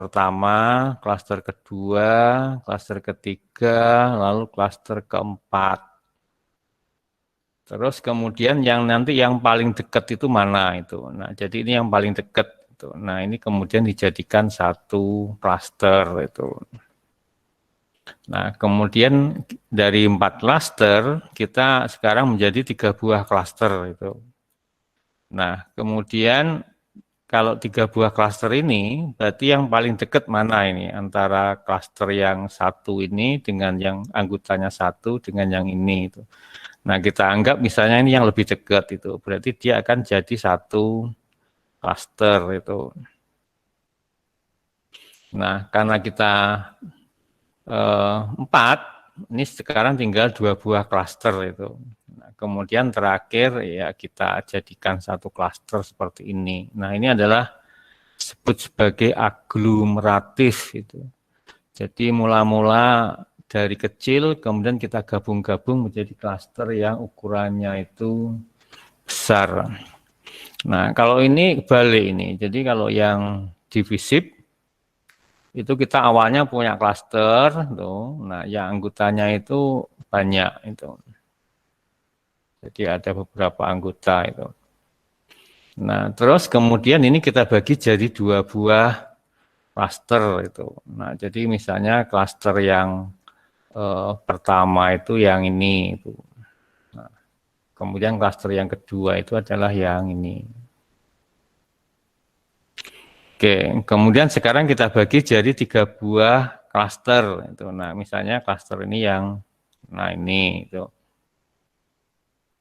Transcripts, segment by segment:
pertama, klaster kedua, klaster ketiga, lalu klaster keempat. Terus kemudian yang nanti yang paling dekat itu mana itu. Nah, jadi ini yang paling dekat itu. Nah, ini kemudian dijadikan satu klaster itu. Nah, kemudian dari 4 klaster kita sekarang menjadi 3 buah klaster itu. Nah, kemudian kalau 3 buah klaster ini, berarti yang paling dekat mana ini? Antara klaster yang satu ini dengan yang anggotanya satu dengan yang ini. Itu. Nah, kita anggap misalnya ini yang lebih dekat itu. Berarti dia akan jadi satu klaster itu. Nah, karena kita 4, ini sekarang tinggal 2 buah klaster itu. Nah, kemudian terakhir ya kita jadikan satu klaster seperti ini. Nah, ini adalah disebut sebagai aglomeratif itu. Jadi mula-mula dari kecil kemudian kita gabung-gabung menjadi klaster yang ukurannya itu besar. Nah, kalau ini balik ini. Jadi kalau yang divisif itu kita awalnya punya klaster tuh. Nah, yang anggotanya itu banyak itu. Jadi ada beberapa anggota itu. Nah, terus kemudian ini kita bagi jadi 2 buah klaster itu. Nah, jadi misalnya klaster yang pertama itu yang ini itu. Nah, kemudian klaster yang kedua itu adalah yang ini. Oke, kemudian sekarang kita bagi jadi 3 buah klaster itu. Nah, misalnya klaster ini yang nah ini itu.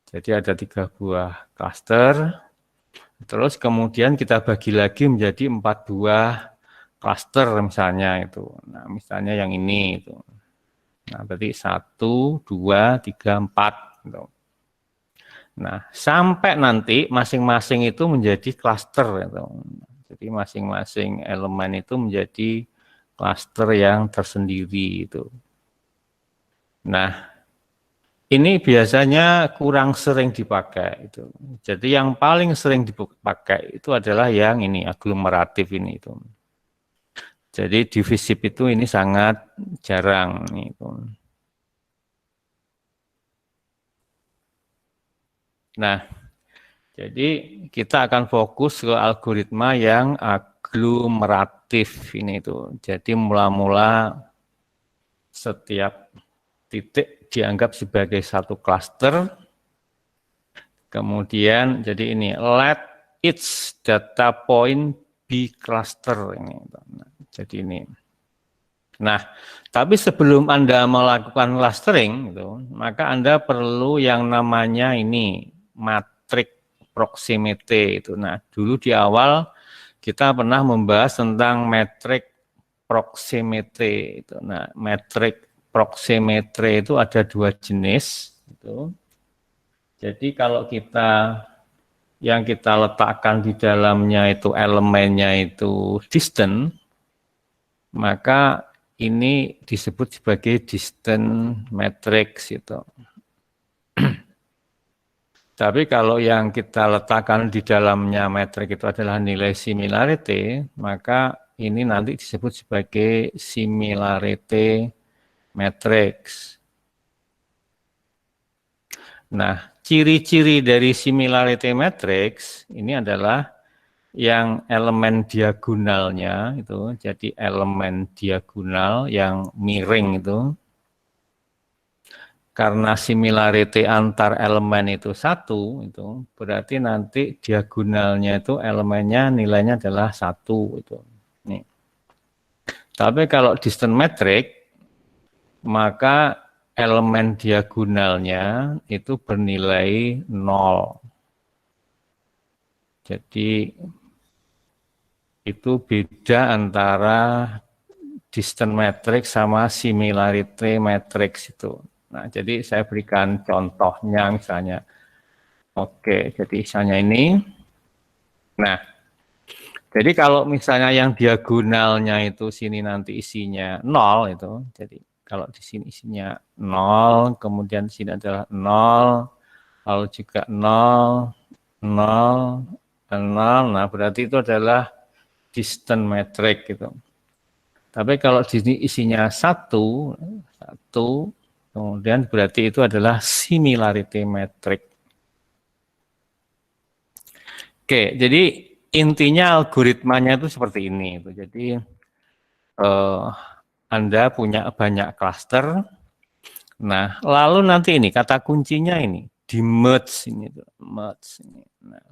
Jadi ada 3 buah klaster. Terus kemudian kita bagi lagi menjadi 4 buah klaster misalnya itu. Nah, misalnya yang ini itu. Nah, berarti 1, 2, 3, 4 gitu. Nah, sampai nanti masing-masing itu menjadi klaster gitu. Jadi masing-masing elemen itu menjadi klaster yang tersendiri itu. Nah, ini biasanya kurang sering dipakai itu. Jadi yang paling sering dipakai itu adalah yang ini aglomeratif ini itu. Jadi divisif itu ini sangat jarang itu. Nah, jadi kita akan fokus ke algoritma yang aglomeratif ini itu. Jadi mula-mula setiap titik dianggap sebagai satu klaster. Kemudian jadi ini let each data point be cluster ini. Jadi ini. Nah, tapi sebelum Anda melakukan clustering itu, maka Anda perlu yang namanya ini matrix proximity itu. Nah, dulu di awal kita pernah membahas tentang matrix proximity itu. Nah, matrix proximity itu ada 2 jenis itu. Jadi kalau yang kita letakkan di dalamnya itu elemennya itu distant, maka ini disebut sebagai distant matrix itu. Tapi kalau yang kita letakkan di dalamnya matrix itu adalah nilai similarity, maka ini nanti disebut sebagai similarity matrix. Nah, ciri-ciri dari similarity matrix ini adalah yang elemen diagonalnya itu, jadi elemen diagonal yang miring itu, karena similarity antar elemen itu satu, itu berarti nanti diagonalnya itu elemennya nilainya adalah 1 itu. Nih. Tapi kalau distant matrix, maka elemen diagonalnya itu bernilai 0. Jadi itu beda antara distant matrix sama similarity matrix itu. Nah, jadi saya berikan contohnya misalnya. Oke, jadi misalnya ini. Nah, jadi kalau misalnya yang diagonalnya itu sini nanti isinya 0 itu. Jadi kalau di sini isinya 0, kemudian di sini adalah 0, lalu juga 0, 0, 0. Nah, berarti itu adalah distant matrix gitu. Tapi kalau di sini isinya satu, kemudian berarti itu adalah similarity matrix. Oke, jadi intinya algoritmanya itu seperti ini. Jadi Anda punya banyak klaster. Nah, lalu nanti ini kata kuncinya ini di merge ini, merge ini. Nah,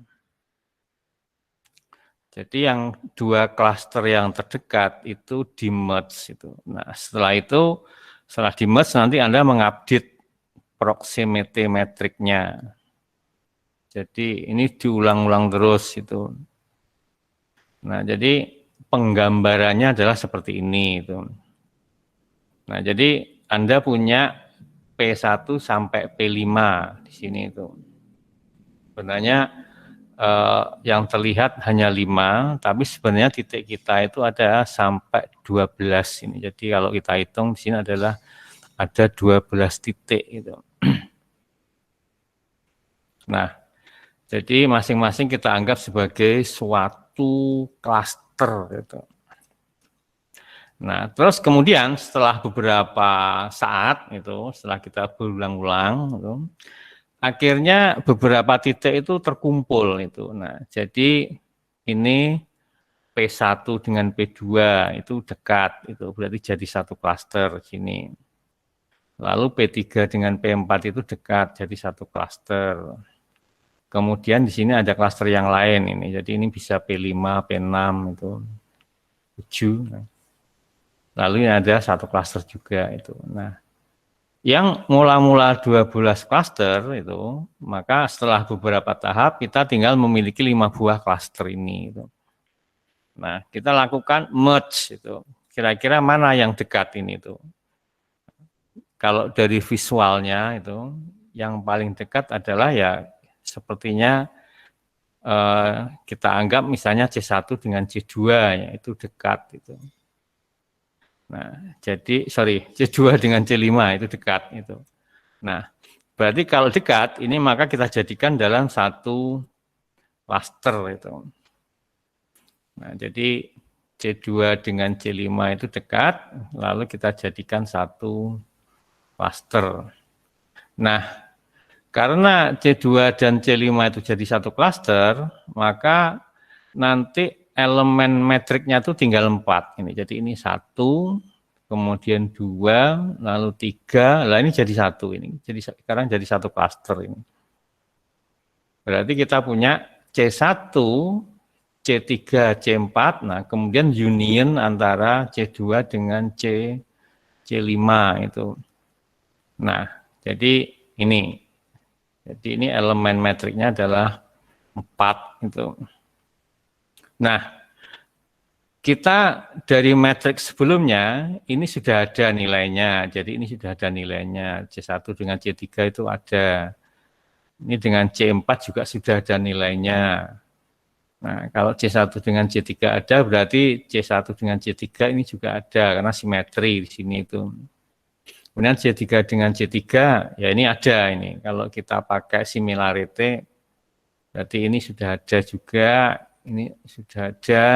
jadi yang dua klaster yang terdekat itu di merge itu. Nah, setelah di merge nanti Anda mengupdate proximity metricnya. Jadi ini diulang-ulang terus itu. Nah, jadi penggambarannya adalah seperti ini itu. Nah, jadi Anda punya P1 sampai P5 di sini itu. Sebenarnya yang terlihat hanya 5, tapi sebenarnya titik kita itu ada sampai 12 ini. Jadi kalau kita hitung di sini adalah ada 12 titik itu. Nah, jadi masing-masing kita anggap sebagai suatu klaster gitu. Nah, terus kemudian setelah beberapa saat itu, setelah kita berulang-ulang itu, akhirnya beberapa titik itu terkumpul itu. Nah, jadi ini P1 dengan P2 itu dekat, itu berarti jadi satu klaster sini. Lalu P3 dengan P4 itu dekat, jadi satu klaster. Kemudian di sini ada klaster yang lain ini, jadi ini bisa P5, P6 itu 7. Lalu ini ada satu klaster juga itu. Nah, yang mula-mula 12 klaster itu, maka setelah beberapa tahap kita tinggal memiliki 5 buah klaster ini. Itu. Nah, kita lakukan merge itu. Kira-kira mana yang dekat ini itu? Kalau dari visualnya itu, yang paling dekat adalah ya sepertinya kita anggap misalnya C1 dengan C2 ya, itu dekat itu. Nah, jadi C2 dengan C5 itu dekat itu. Nah, berarti kalau dekat ini maka kita jadikan dalam satu cluster itu. Nah, jadi C2 dengan C5 itu dekat, lalu kita jadikan satu cluster. Nah, karena C2 dan C5 itu jadi satu cluster, maka nanti elemen metriknya itu tinggal 4. Ini. Jadi ini 1, kemudian 2, lalu 3, lah ini jadi 1 ini. Jadi sekarang jadi satu cluster ini. Berarti kita punya C1, C3, C4, nah kemudian union antara C2 dengan C5 itu. Nah, jadi ini. Jadi ini elemen metriknya adalah 4 itu. Nah, kita dari metrik sebelumnya ini sudah ada nilainya. Jadi ini sudah ada nilainya. C1 dengan C3 itu ada. Ini dengan C4 juga sudah ada nilainya. Nah, kalau C1 dengan C3 ada, berarti C1 dengan C3 ini juga ada, karena simetri di sini itu. Kemudian C3 dengan C3, ya ini ada ini. Kalau kita pakai similarity, berarti ini sudah ada juga, ini sudah ada.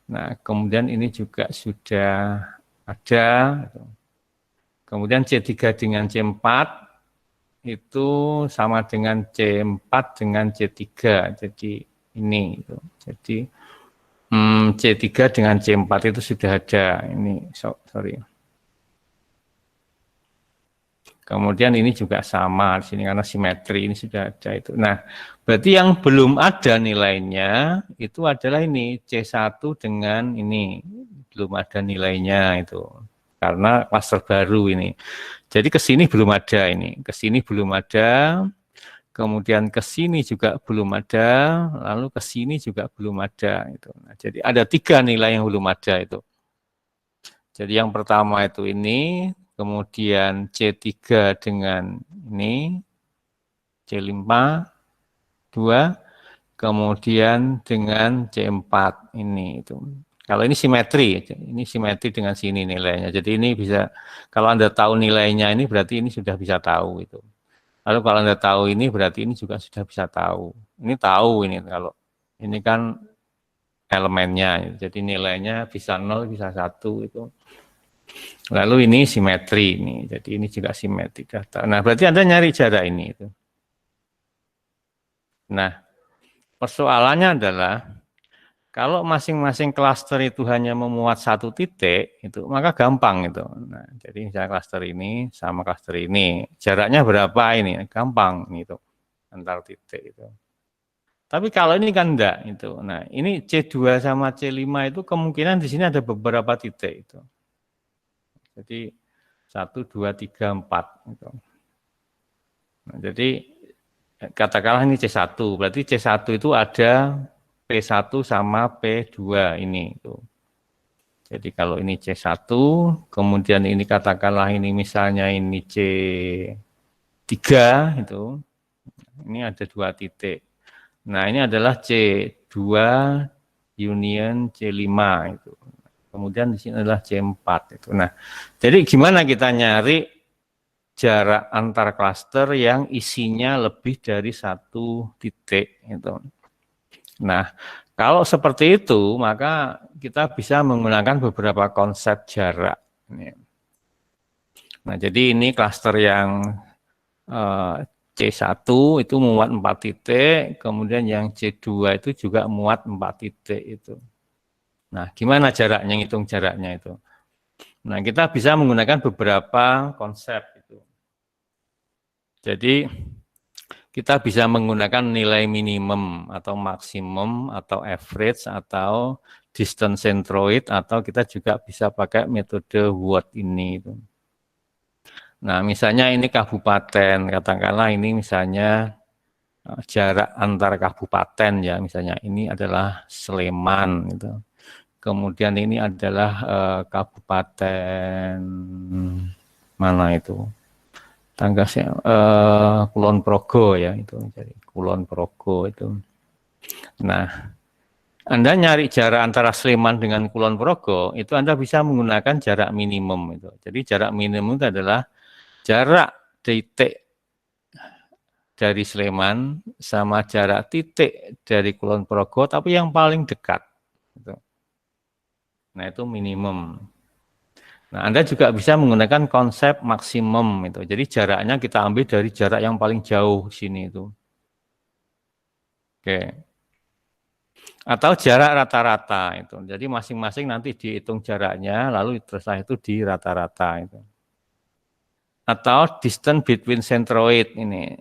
Nah, kemudian ini juga sudah ada. Kemudian C3 dengan C4, itu sama dengan C4 dengan C3. Jadi ini. Jadi C3 dengan C4 itu sudah ada. Ini, sorry. Kemudian ini juga sama di sini karena simetri ini sudah ada itu. Nah, berarti yang belum ada nilainya itu adalah ini C1 dengan ini belum ada nilainya itu. Karena klaster baru ini. Jadi ke sini belum ada ini, ke sini belum ada. Kemudian ke sini juga belum ada, lalu ke sini juga belum ada itu. Nah, jadi ada 3 nilai yang belum ada itu. Jadi yang pertama itu ini, kemudian C3 dengan ini, C5, 2, kemudian dengan C4 ini itu. Kalau ini simetri dengan sini nilainya. Jadi ini bisa, kalau Anda tahu nilainya ini berarti ini sudah bisa tahu itu. Lalu kalau Anda tahu ini berarti ini juga sudah bisa tahu. Ini tahu ini kalau ini kan elemennya. Jadi nilainya bisa 0, bisa 1 itu. Lalu ini simetri ini. Jadi ini juga simetri data. Nah, berarti Anda nyari jarak ini itu. Nah, persoalannya adalah kalau masing-masing klaster itu hanya memuat satu titik, itu maka gampang itu. Nah, jadi misalnya klaster ini sama klaster ini, jaraknya berapa ini? Gampang itu antar titik itu. Tapi kalau ini kan enggak itu. Nah, ini C2 sama C5 itu kemungkinan di sini ada beberapa titik itu. Jadi 1, 2, 3, 4 gitu. Nah, jadi katakanlah ini C1, berarti C1 itu ada P1 sama P2 ini itu. Jadi kalau ini C1, kemudian ini katakanlah ini misalnya ini C3 itu. Ini ada 2 titik. Nah, ini adalah C2 union C5 itu. Kemudian di sini adalah C4 itu. Nah, jadi gimana kita nyari jarak antar klaster yang isinya lebih dari satu titik itu. Nah, kalau seperti itu, maka kita bisa menggunakan beberapa konsep jarak. Nah, jadi ini klaster yang C1 itu muat 4 titik, kemudian yang C2 itu juga muat 4 titik itu. Nah, gimana jaraknya, ngitung jaraknya itu? Nah, kita bisa menggunakan beberapa konsep itu. Jadi, kita bisa menggunakan nilai minimum atau maksimum atau average atau distance centroid atau kita juga bisa pakai metode Watt ini. Nah, misalnya ini kabupaten, katakanlah ini misalnya jarak antar kabupaten ya, misalnya ini adalah Sleman gitu. Kemudian ini adalah kabupaten mana itu? Kulon Progo ya itu, jadi Kulon Progo itu. Nah, Anda nyari jarak antara Sleman dengan Kulon Progo itu Anda bisa menggunakan jarak minimum itu. Jadi jarak minimum itu adalah jarak titik dari Sleman sama jarak titik dari Kulon Progo tapi yang paling dekat. Nah, itu minimum. Nah, Anda juga bisa menggunakan konsep maksimum itu. Jadi jaraknya kita ambil dari jarak yang paling jauh sini itu. Oke. Atau jarak rata-rata itu. Jadi masing-masing nanti dihitung jaraknya, lalu setelah itu di rata-rata itu. Atau distance between centroid ini.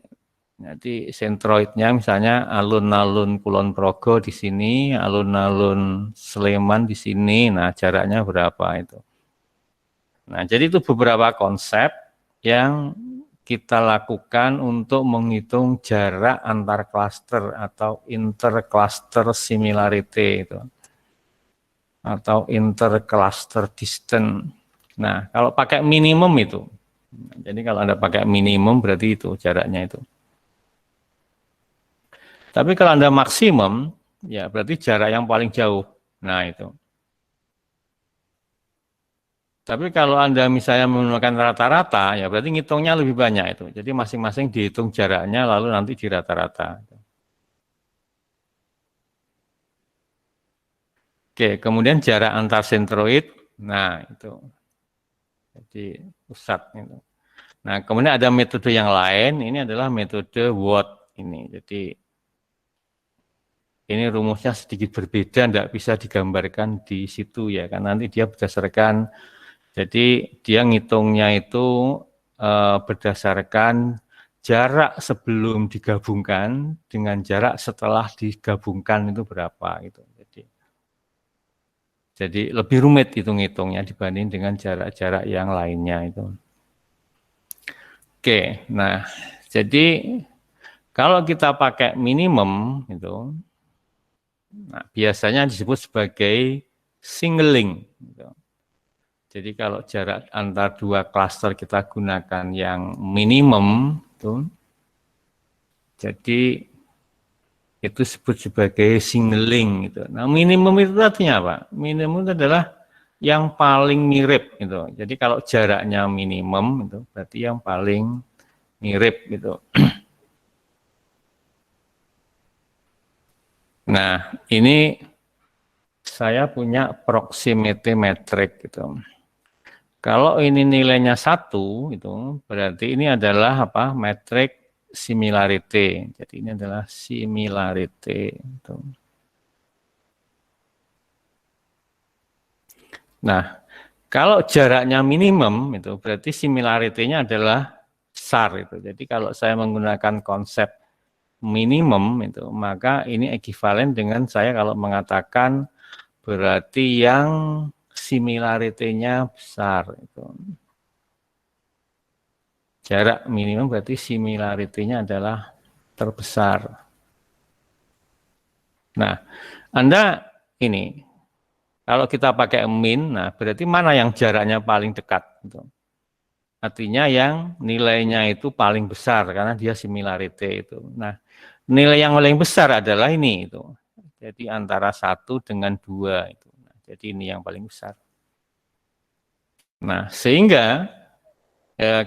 Jadi sentroidnya misalnya alun-alun Kulon Progo di sini, alun-alun Sleman di sini. Nah, jaraknya berapa itu? Nah, jadi itu beberapa konsep yang kita lakukan untuk menghitung jarak antar klaster atau intercluster similarity itu. Atau intercluster distance. Nah, kalau pakai minimum itu. Jadi kalau Anda pakai minimum berarti itu jaraknya itu. Tapi kalau Anda maksimum, ya berarti jarak yang paling jauh. Nah, itu. Tapi kalau Anda misalnya menggunakan rata-rata, ya berarti ngitungnya lebih banyak itu. Jadi masing-masing dihitung jaraknya, lalu nanti di rata-rata. Oke, kemudian jarak antar sentroid, nah itu. Jadi pusat itu. Nah, kemudian ada metode yang lain, ini adalah metode Watt ini. Jadi ini rumusnya sedikit berbeda, tidak bisa digambarkan di situ ya, kan nanti dia berdasarkan, jadi dia ngitungnya itu berdasarkan jarak sebelum digabungkan dengan jarak setelah digabungkan itu berapa gitu. Jadi lebih rumit itu ngitungnya dibanding dengan jarak-jarak yang lainnya itu. Oke, nah jadi kalau kita pakai minimum itu, nah, biasanya disebut sebagai singling. Gitu. Jadi kalau jarak antar dua klaster kita gunakan yang minimum, itu, jadi itu disebut sebagai singling. Gitu. Nah minimum itu artinya apa? Minimum itu adalah yang paling mirip. Gitu. Jadi kalau jaraknya minimum, itu berarti yang paling mirip. Gitu. Nah ini saya punya proximity metric gitu. Kalau ini nilainya 1 itu berarti ini adalah apa? Metrik similarity. Jadi ini adalah similarity gitu. Nah, kalau jaraknya minimum itu berarti similarity-nya adalah besar itu. Jadi kalau saya menggunakan konsep minimum itu, maka ini ekivalen dengan saya kalau mengatakan berarti yang similarity-nya besar itu. Jarak minimum berarti similarity-nya adalah terbesar. Nah, Anda ini kalau kita pakai min, nah berarti mana yang jaraknya paling dekat gitu. Artinya yang nilainya itu paling besar karena dia similarity itu. Nah, nilai yang paling besar adalah ini itu. Jadi antara 1 dengan 2 itu. Nah, jadi ini yang paling besar. Nah, sehingga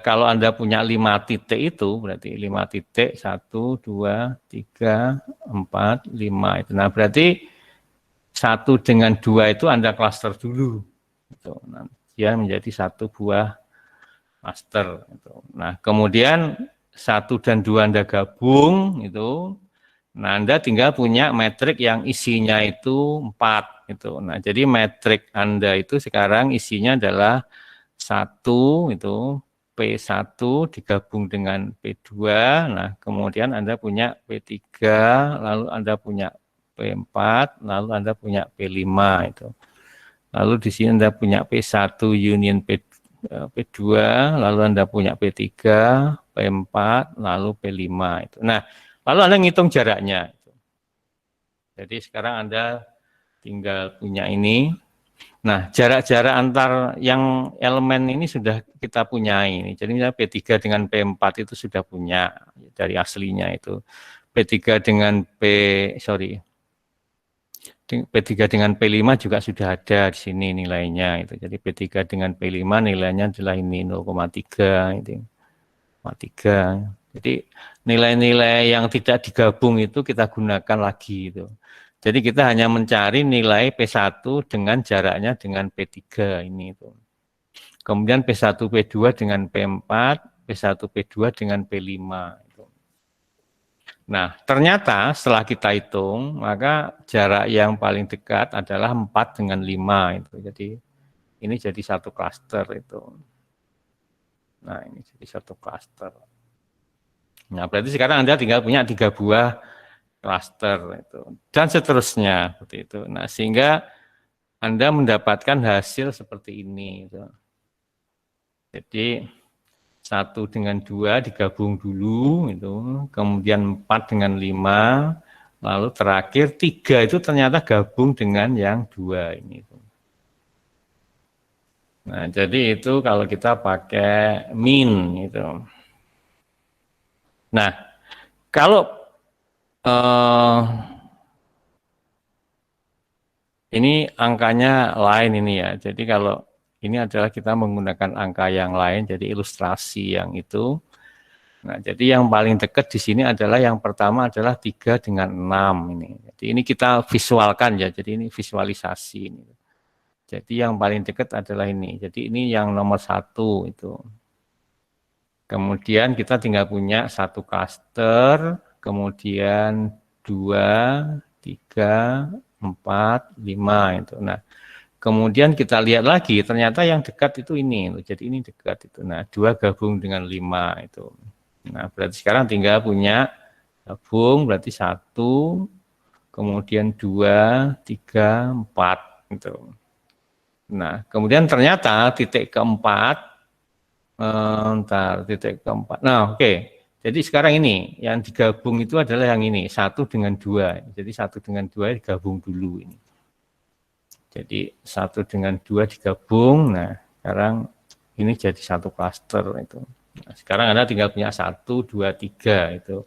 kalau Anda punya 5 titik itu berarti 5 titik 1 2 3 4 5 itu. Nah, berarti 1 dengan 2 itu Anda klaster dulu. Gitu. Nah, dia menjadi 1 buah master. Nah, kemudian 1 dan 2 Anda gabung, itu. Nah, Anda tinggal punya metrik yang isinya itu 4. Gitu. Nah, jadi metrik Anda itu sekarang isinya adalah 1, itu P1 digabung dengan P2. Nah, kemudian Anda punya P3, lalu Anda punya P4, lalu Anda punya P5. Itu. Lalu di sini Anda punya P1 union P2, lalu Anda punya P3, P4, lalu P5 itu. Nah, lalu Anda ngitung jaraknya. Jadi sekarang Anda tinggal punya ini. Nah, jarak-jarak antar yang elemen ini sudah kita punyai. Jadi misalnya P3 dengan P4 itu sudah punya dari aslinya itu. P3 dengan P3 dengan P5 juga sudah ada di sini nilainya itu. Jadi P3 dengan P5 nilainya adalah ini 0,3 itu. 0,3. Jadi nilai-nilai yang tidak digabung itu kita gunakan lagi itu. Jadi kita hanya mencari nilai P1 dengan jaraknya dengan P3 ini itu. Kemudian P1 P2 dengan P4, P1 P2 dengan P5 itu. Nah, ternyata setelah kita hitung, maka jarak yang paling dekat adalah 4 dengan 5 itu. Jadi ini jadi satu klaster itu. Nah, ini jadi satu klaster. Nah, berarti sekarang Anda tinggal punya 3 buah klaster itu. Dan seterusnya seperti itu. Nah, sehingga Anda mendapatkan hasil seperti ini gitu. Jadi 1 dengan 2 digabung dulu itu, kemudian 4 dengan 5, lalu terakhir 3 itu ternyata gabung dengan yang 2 ini. Nah, jadi itu kalau kita pakai min gitu. Nah, kalau ini angkanya lain ini ya. Jadi kalau ini adalah kita menggunakan angka yang lain, jadi ilustrasi yang itu. Nah, jadi yang paling dekat di sini adalah yang pertama adalah 3 dengan 6 ini. Jadi ini kita visualkan ya, jadi ini visualisasi ini. Jadi yang paling dekat adalah ini. Jadi ini yang nomor 1 itu. Kemudian kita tinggal punya 1 klaster, kemudian 2, 3, 4, 5 itu. Nah, kemudian kita lihat lagi, ternyata yang dekat itu ini. Jadi ini dekat itu. Nah, 2 gabung dengan 5 itu. Nah, berarti sekarang tinggal punya gabung, berarti 1, kemudian 2, 3, 4. Gitu. Nah, kemudian ternyata titik keempat, titik keempat. Nah, oke. Jadi sekarang ini, yang digabung itu adalah yang ini, 1 dengan 2. Jadi 1 dengan 2 digabung dulu ini. Jadi 1 dengan 2 digabung, nah sekarang ini jadi satu klaster itu. Nah, sekarang Anda tinggal punya 1, 2, 3 itu.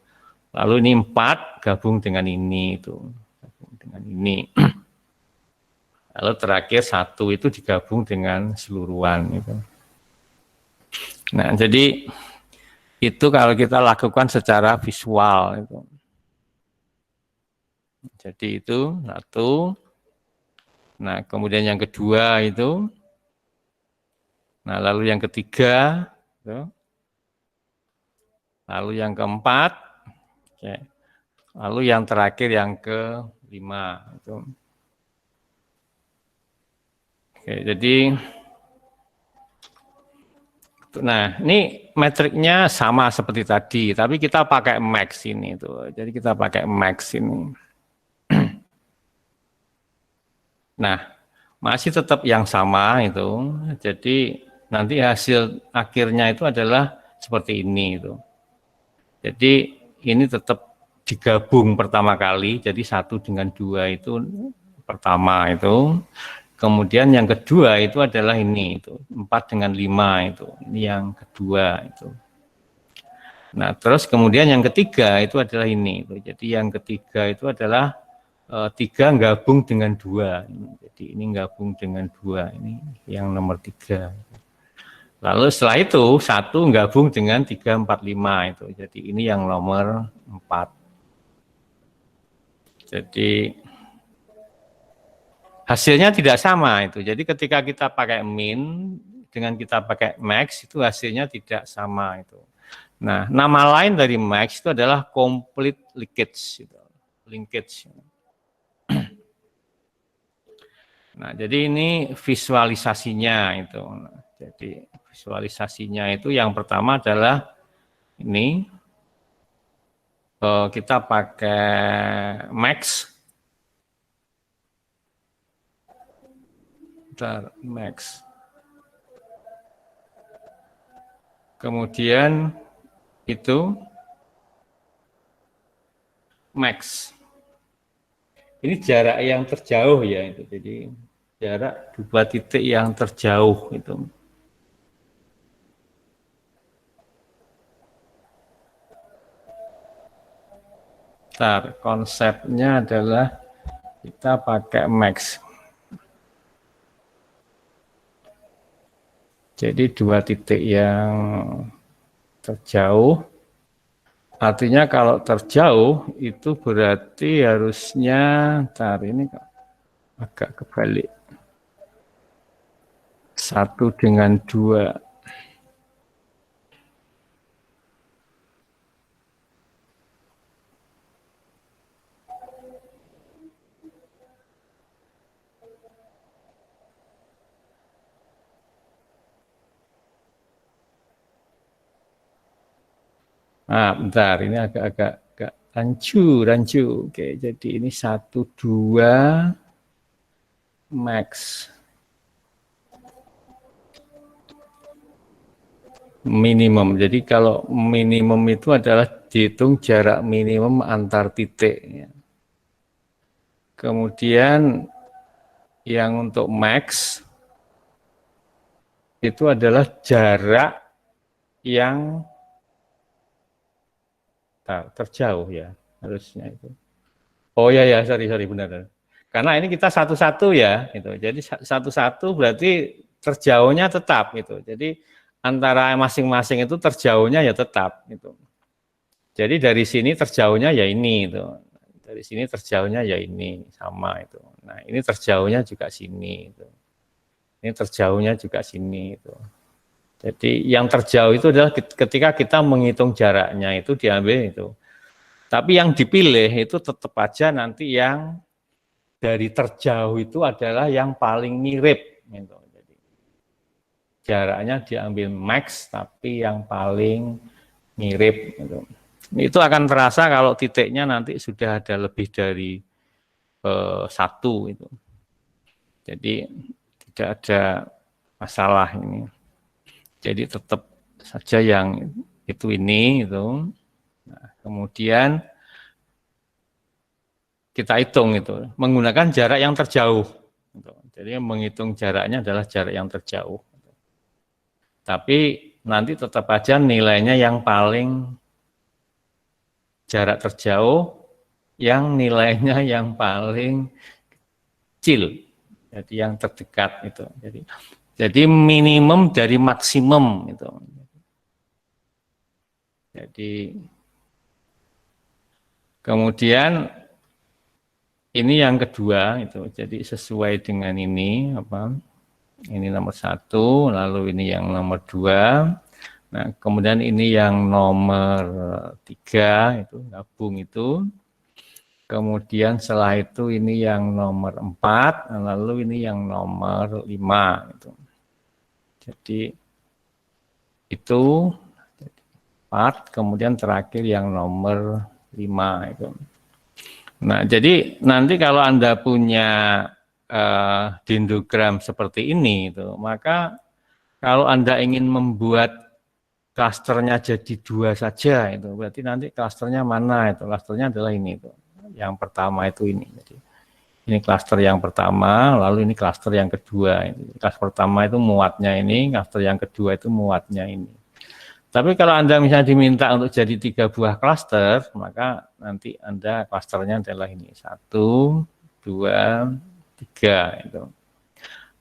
Lalu ini 4 gabung dengan ini itu. Gabung dengan ini. Lalu terakhir 1 itu digabung dengan seluruhan itu. Nah, jadi itu kalau kita lakukan secara visual itu. Jadi itu 1. Nah, kemudian yang kedua itu, nah lalu yang ketiga, itu. Lalu yang keempat, oke. Lalu yang terakhir yang kelima. Itu. Oke, jadi, nah ini metriknya sama seperti tadi, tapi kita pakai max ini tuh. Jadi kita pakai max ini. Nah, masih tetap yang sama itu. Jadi nanti hasil akhirnya itu adalah seperti ini itu. Jadi ini tetap digabung pertama kali, jadi 1 dengan 2 itu pertama itu. Kemudian yang kedua itu adalah ini itu 4 dengan 5 itu. Ini yang kedua itu. Nah, terus kemudian yang ketiga itu adalah ini itu. Jadi yang ketiga itu adalah 3 gabung dengan 2. Jadi ini gabung dengan 2, ini yang nomor 3. Lalu setelah itu 1 gabung dengan 3, 4, 5 itu. Jadi ini yang nomor 4. Jadi hasilnya tidak sama itu. Jadi ketika kita pakai min dengan kita pakai max itu hasilnya tidak sama itu. Nah, nama lain dari max itu adalah complete linkage gitu. Linkage. Nah, jadi ini visualisasinya itu. Nah, jadi visualisasinya itu yang pertama adalah ini kita pakai max. Bentar, max. Kemudian itu max. Ini jarak yang terjauh ya itu. Jadi jarak 2 titik yang terjauh itu. Bentar, konsepnya adalah kita pakai max. Jadi 2 titik yang terjauh. Artinya kalau terjauh itu berarti harusnya, bentar ini agak kebalik. 1 dengan 2. Nah, bentar, ini agak rancu. Oke, jadi ini 1, 2, max. Minimum. Jadi kalau minimum itu adalah dihitung jarak minimum antar titik. Kemudian yang untuk max itu adalah jarak yang terjauh ya harusnya itu. Oh ya sorry benar. Karena ini kita satu-satu ya gitu. Jadi satu-satu berarti terjauhnya tetap gitu. Jadi antara masing-masing itu terjauhnya ya tetap gitu. Jadi dari sini terjauhnya ya ini itu. Dari sini terjauhnya ya ini sama itu. Nah, ini terjauhnya juga sini itu. Ini terjauhnya juga sini itu. Jadi yang terjauh itu adalah ketika kita menghitung jaraknya itu diambil itu. Tapi yang dipilih itu tetap aja nanti yang dari terjauh itu adalah yang paling mirip. Gitu. Jadi, jaraknya diambil max tapi yang paling mirip. Gitu. Itu akan terasa kalau titiknya nanti sudah ada lebih dari 1 itu. Jadi tidak ada masalah ini. Jadi tetap saja yang itu ini itu. Nah, kemudian kita hitung itu menggunakan jarak yang terjauh. Jadi menghitung jaraknya adalah jarak yang terjauh. Tapi nanti tetap aja nilainya yang paling jarak terjauh, yang nilainya yang paling kecil. Jadi yang terdekat itu. Jadi minimum dari maksimum itu. Jadi kemudian ini yang kedua itu, jadi sesuai dengan ini apa? Ini nomor 1, lalu ini yang nomor 2. Nah, kemudian ini yang nomor 3 itu gabung itu. Kemudian setelah itu ini yang nomor 4, lalu ini yang nomor 5 gitu. Jadi itu 4, kemudian terakhir yang nomor 5 itu. Nah, jadi nanti kalau Anda punya dendrogram seperti ini itu, maka kalau Anda ingin membuat klasternya jadi 2 saja itu, berarti nanti klasternya mana itu? Klasternya adalah ini itu. Yang pertama itu ini. Jadi ini klaster yang pertama, lalu ini klaster yang kedua. Klaster pertama itu muatnya ini, klaster yang kedua itu muatnya ini. Tapi kalau Anda misalnya diminta untuk jadi 3 buah klaster, maka nanti Anda klasternya adalah ini. 1, 2, 3. Itu.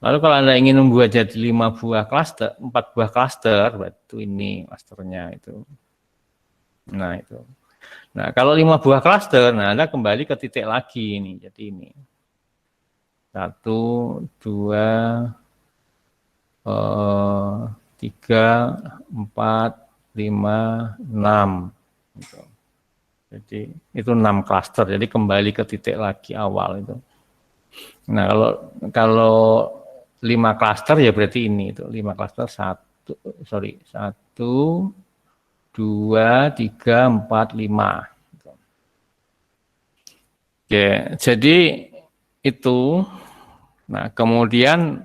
Lalu kalau Anda ingin membuat jadi 5 buah klaster, 4 buah klaster, berarti ini klasternya itu. Nah itu. Nah kalau 5 buah klaster, nah Anda kembali ke titik lagi ini. Jadi ini. 1, 2, 3, 4, 5, 6. Gitu. Jadi itu 6 klaster. Jadi kembali ke titik lagi awal itu. Nah kalau 5 klaster ya berarti ini itu 5 klaster 1, 2, 3, 4, 5. Oke, jadi itu. Nah kemudian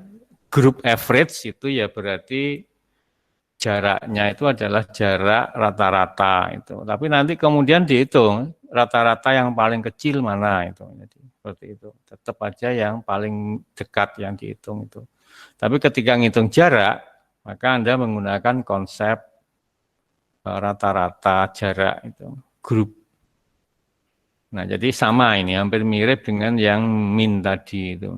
grup average itu ya berarti jaraknya itu adalah jarak rata-rata itu. Tapi nanti kemudian dihitung rata-rata yang paling kecil mana itu. Jadi seperti itu. Tetap aja yang paling dekat yang dihitung itu. Tapi ketika ngitung jarak, maka Anda menggunakan konsep rata-rata jarak itu, grup. Nah, jadi sama ini, hampir mirip dengan yang min tadi itu.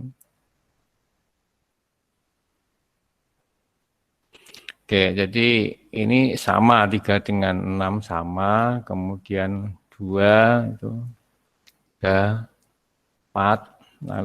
Oke, jadi ini sama 3 dengan 6 sama, kemudian 2 itu 3, 4, lalu